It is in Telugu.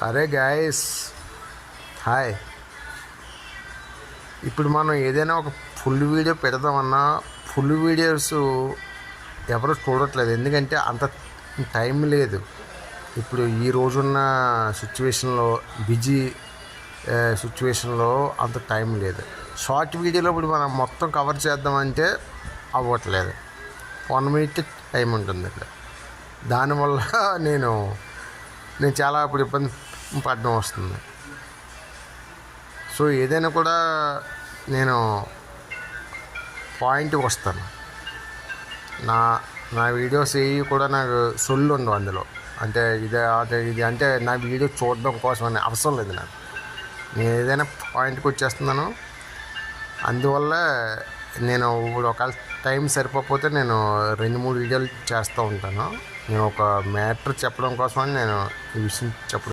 అరే గాయస్, హాయ్. ఇప్పుడు మనం ఏదైనా ఒక ఫుల్ వీడియో పెడదామన్నా ఫుల్ వీడియోస్ ఎవరు చూడట్లేదు, ఎందుకంటే అంత టైం లేదు. ఇప్పుడు ఈ రోజున్న సిచ్యువేషన్లో, బిజీ సిచ్యువేషన్లో అంత టైం లేదు. షార్ట్ వీడియోలో ఇప్పుడు మనం మొత్తం కవర్ చేద్దామంటే అవ్వట్లేదు. 1 minute టైం ఉంటుంది ఇక్కడ. దానివల్ల నేను చాలా ఇప్పుడు ఇబ్బంది పడడం వస్తుంది. సో ఏదైనా కూడా నేను పాయింట్కి వస్తాను. నా నా వీడియోస్ ఏవి కూడా నాకు సొల్లు ఉండవు అందులో. అంటే ఇది అంటే నా వీడియో చూడడం కోసం అనే అవసరం లేదు నాకు. నేను ఏదైనా పాయింట్కి వచ్చేస్తున్నాను. అందువల్ల నేను ఇప్పుడు ఒకవేళ టైం సరిపోతే నేను 2-3 వీడియోలు చేస్తూ ఉంటాను. నేను ఒక మ్యాటర్ చెప్పడం కోసమని నేను ఈ విషయం చెప్పడం.